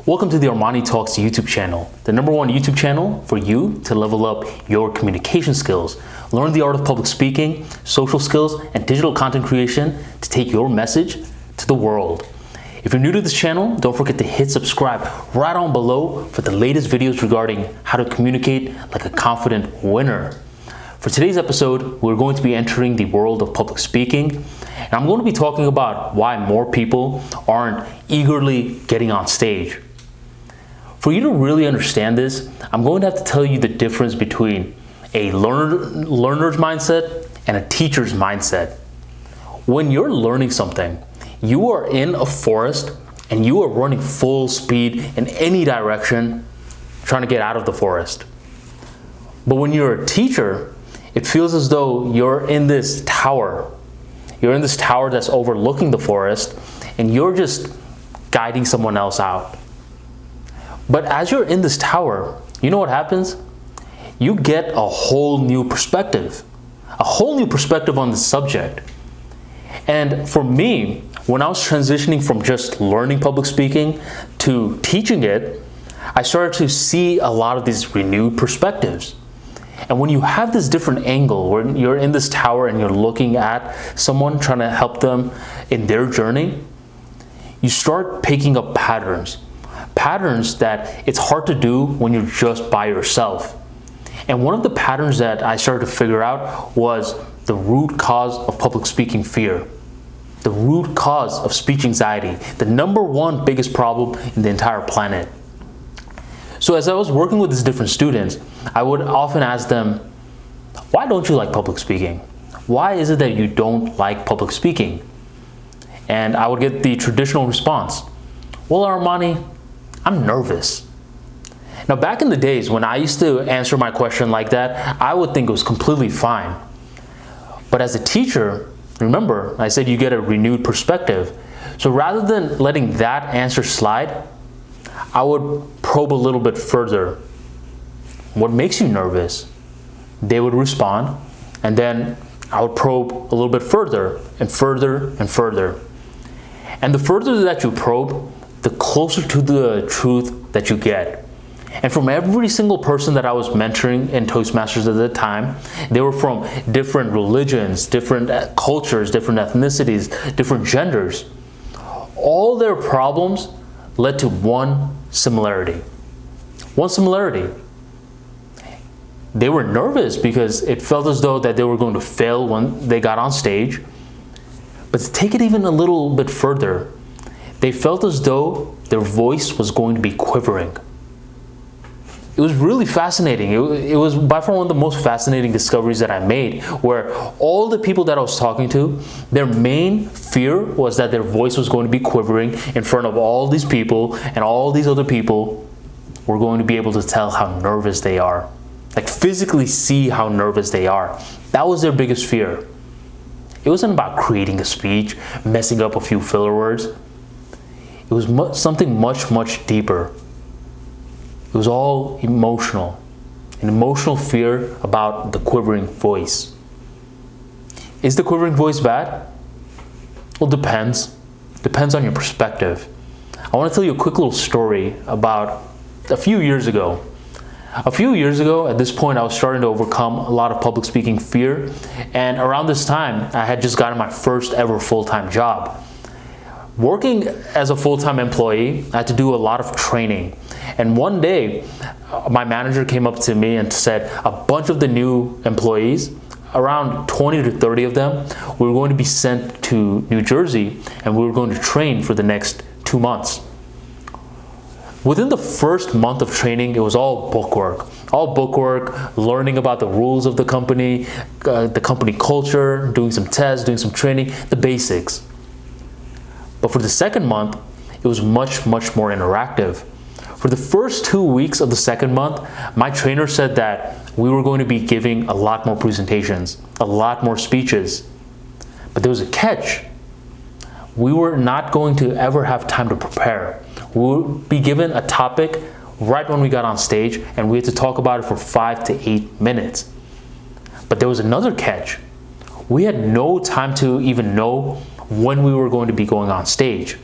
Welcome to the Armani Talks YouTube channel, the #1 YouTube channel for you to level up your communication skills, learn the art of public speaking, social skills, and digital content creation to take your message to the world. If you're new to this channel, don't forget to hit subscribe right on below for the latest videos regarding how to communicate like a confident winner. For today's episode, we're going to be entering the world of public speaking, and I'm going to be talking about why more people aren't eagerly getting on stage. For you to really understand this, I'm going to have to tell you the difference between a learner's mindset and a teacher's mindset. When you're learning something, you are in a forest and you are running full speed in any direction, trying to get out of the forest. But when you're a teacher, it feels as though you're in this tower. You're in this tower that's overlooking the forest, and you're just guiding someone else out. But as you're in this tower, you know what happens? You get a whole new perspective on the subject. And for me, when I was transitioning from just learning public speaking to teaching it, I started to see a lot of these renewed perspectives. And when you have this different angle, where you're in this tower and you're looking at someone trying to help them in their journey, you start picking up patterns that it's hard to do when you're just by yourself. And one of the patterns that I started to figure out was the root cause of public speaking fear, the root cause of speech anxiety, the #1 biggest problem in the entire planet. So as I was working with these different students, I would often ask them, why don't you like public speaking? Why is it that you don't like public speaking? And I would get the traditional response, well, Armani, I'm nervous. Now, back in the days when I used to answer my question like that, I would think it was completely fine. But as a teacher, remember, I said you get a renewed perspective. So rather than letting that answer slide, I would probe a little bit further. What makes you nervous? They would respond, and then I would probe a little bit further and further and further. And the further that you probe, the closer to the truth that you get. And from every single person that I was mentoring in Toastmasters at the time, they were from different religions, different cultures, different ethnicities, different genders. All their problems led to one similarity. They were nervous because it felt as though that they were going to fail when they got on stage. But to take it even a little bit further, they felt as though their voice was going to be quivering. It was really fascinating. It was by far one of the most fascinating discoveries that I made, where all the people that I was talking to, their main fear was that their voice was going to be quivering in front of all these people, and all these other people were going to be able to tell how nervous they are, like physically see how nervous they are. That was their biggest fear. It wasn't about creating a speech, messing up a few filler words. It was something much, much deeper. It was all emotional, an emotional fear about the quivering voice. Is the quivering voice bad? Well, depends. Depends on your perspective. I want to tell you a quick little story about a few years ago. A few years ago, at this point, I was starting to overcome a lot of public speaking fear. And around this time, I had just gotten my first ever full-time job. Working as a full-time employee, I had to do a lot of training. And one day, my manager came up to me and said a bunch of the new employees, around 20 to 30 of them, we were going to be sent to New Jersey, and we were going to train for the next 2 months. Within the first month of training, it was all bookwork, learning about the rules of the company culture, doing some tests, doing some training, the basics. But for the second month, it was much, much more interactive. For the first 2 weeks of the second month, my trainer said that we were going to be giving a lot more presentations, a lot more speeches. But there was a catch. We were not going to ever have time to prepare. We would be given a topic right when we got on stage, and we had to talk about it for 5 to 8 minutes. But there was another catch. We had no time to even know when we were going to be going on stage.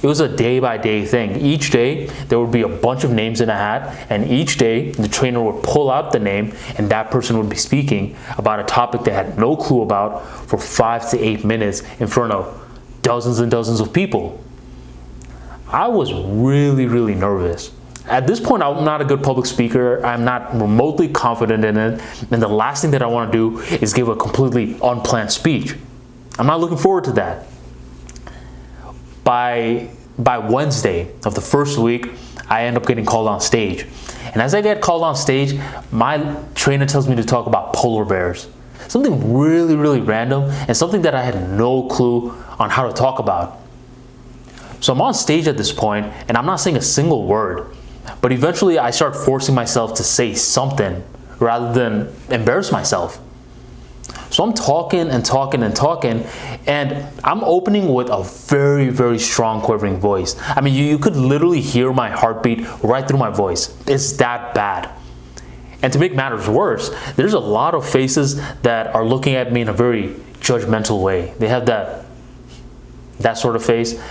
it was a day-by-day thing. Each day, there would be a bunch of names in a hat, and each day, the trainer would pull out the name, and that person would be speaking about a topic they had no clue about for 5 to 8 minutes in front of dozens and dozens of people. I was really, really nervous. At this point, I'm not a good public speaker. I'm not remotely confident in it. And the last thing that I want to do is give a completely unplanned speech. I'm not looking forward to that. By Wednesday of the first week, I end up getting called on stage. And as I get called on stage, my trainer tells me to talk about polar bears. Something really, really random and something that I had no clue on how to talk about. So I'm on stage at this point and I'm not saying a single word. But eventually I start forcing myself to say something rather than embarrass myself. So I'm talking and talking and talking, and I'm opening with a very, very strong quivering voice. I mean, you could literally hear my heartbeat right through my voice. It's that bad. And to make matters worse, there's a lot of faces that are looking at me in a very judgmental way. They have that sort of face.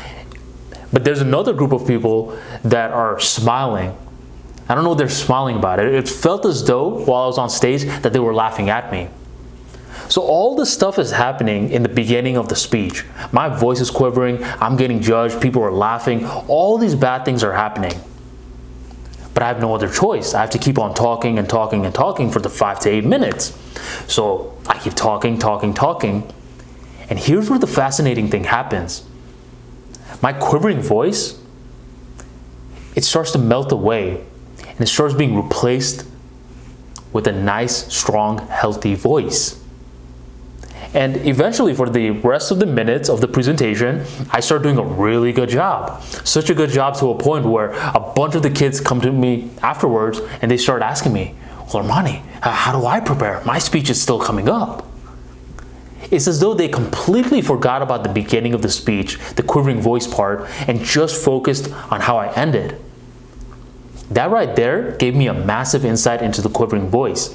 But there's another group of people that are smiling. I don't know what they're smiling about. It felt as though while I was on stage that they were laughing at me. So all this stuff is happening in the beginning of the speech. My voice is quivering, I'm getting judged, people are laughing, all these bad things are happening. But I have no other choice. I have to keep on talking and talking and talking for the 5 to 8 minutes. So I keep talking. And here's where the fascinating thing happens. My quivering voice, it starts to melt away and it starts being replaced with a nice, strong, healthy voice. And eventually for the rest of the minutes of the presentation, I start doing a really good job. Such a good job to a point where a bunch of the kids come to me afterwards and they start asking me, well, Armani, how do I prepare? My speech is still coming up. It's as though they completely forgot about the beginning of the speech, the quivering voice part, and just focused on how I ended. That right there gave me a massive insight into the quivering voice.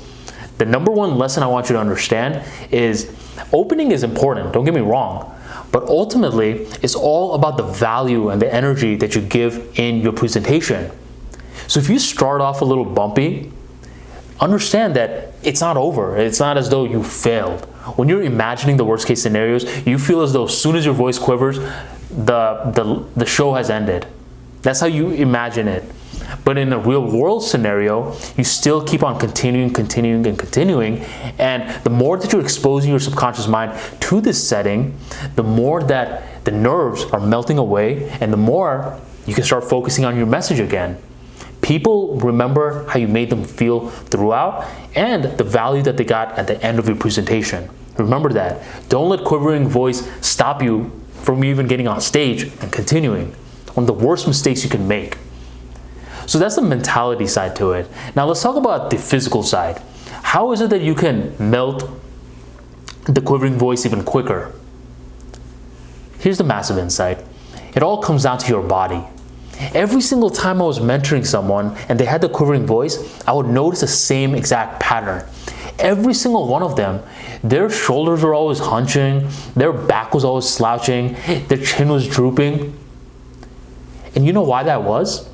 The number one lesson I want you to understand is opening is important, don't get me wrong, but ultimately it's all about the value and the energy that you give in your presentation. So if you start off a little bumpy, understand that it's not over. It's not as though you failed. When you're imagining the worst case scenarios, you feel as though as soon as your voice quivers, the show has ended. That's how you imagine it. But in a real world scenario, you still keep on continuing, and the more that you're exposing your subconscious mind to this setting, the more that the nerves are melting away, and the more you can start focusing on your message again. People remember how you made them feel throughout and the value that they got at the end of your presentation. Remember that. Don't let quivering voice stop you from even getting on stage and continuing. One of the worst mistakes you can make. So that's the mentality side to it. Now let's talk about the physical side. How is it that you can melt the quivering voice even quicker? Here's the massive insight. It all comes down to your body. Every single time I was mentoring someone and they had the quivering voice, I would notice the same exact pattern. Every single one of them, their shoulders were always hunching, their back was always slouching, their chin was drooping. And you know why that was?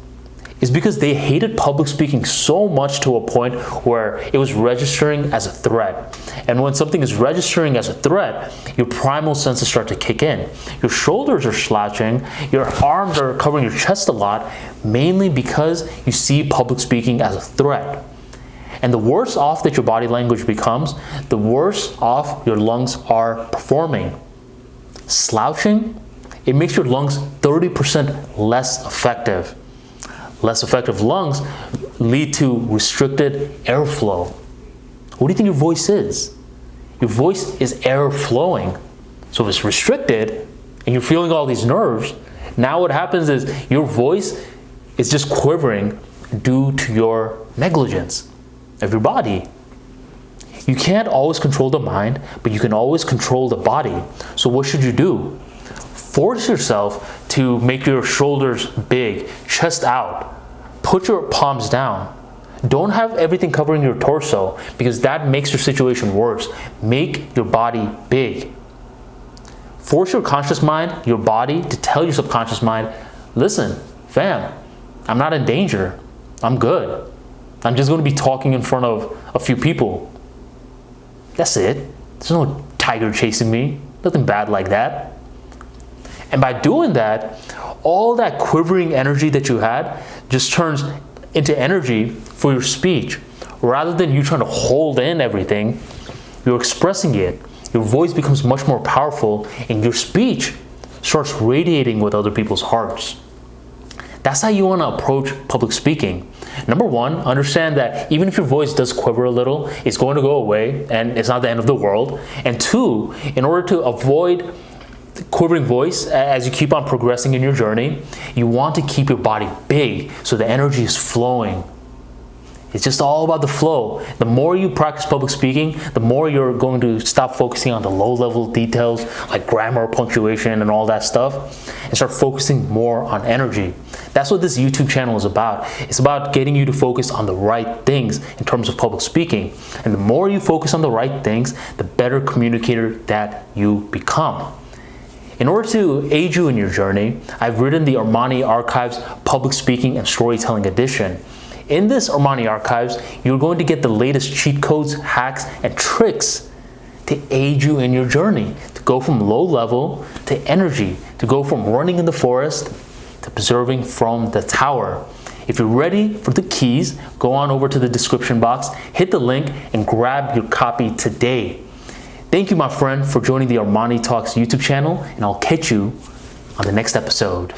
It's because they hated public speaking so much to a point where it was registering as a threat. And when something is registering as a threat, your primal senses start to kick in. Your shoulders are slouching, your arms are covering your chest a lot, mainly because you see public speaking as a threat. And the worse off that your body language becomes, the worse off your lungs are performing. Slouching, it makes your lungs 30% less effective. Less effective lungs lead to restricted airflow. What do you think your voice is? Your voice is air flowing. So if it's restricted and you're feeling all these nerves, now what happens is your voice is just quivering due to your negligence of your body. You can't always control the mind, but you can always control the body. So what should you do? Force yourself to make your shoulders big, chest out. Put your palms down. Don't have everything covering your torso because that makes your situation worse. Make your body big. Force your conscious mind, your body, to tell your subconscious mind, listen, fam, I'm not in danger. I'm good. I'm just going to be talking in front of a few people. That's it. There's no tiger chasing me. Nothing bad like that. And by doing that, all that quivering energy that you had just turns into energy for your speech. Rather than you trying to hold in everything, you're expressing it. Your voice becomes much more powerful and your speech starts radiating with other people's hearts. That's how you want to approach public speaking. Number one, understand that even if your voice does quiver a little, it's going to go away and it's not the end of the world. And two, in order to avoid quivering voice as you keep on progressing in your journey, you want to keep your body big so the energy is flowing. It's just all about the flow. The more you practice public speaking, the more you're going to stop focusing on the low-level details like grammar, punctuation, and all that stuff, and start focusing more on energy. That's what this YouTube channel is about. It's about getting you to focus on the right things in terms of public speaking. And the more you focus on the right things, the better communicator that you become. In order to aid you in your journey, I've written the Armani Archives Public Speaking and Storytelling Edition. In this Armani Archives, you're going to get the latest cheat codes, hacks, and tricks to aid you in your journey, to go from low level to energy, to go from running in the forest to preserving from the tower. If you're ready for the keys, go on over to the description box, hit the link, and grab your copy today. Thank you, my friend, for joining the Armani Talks YouTube channel, and I'll catch you on the next episode.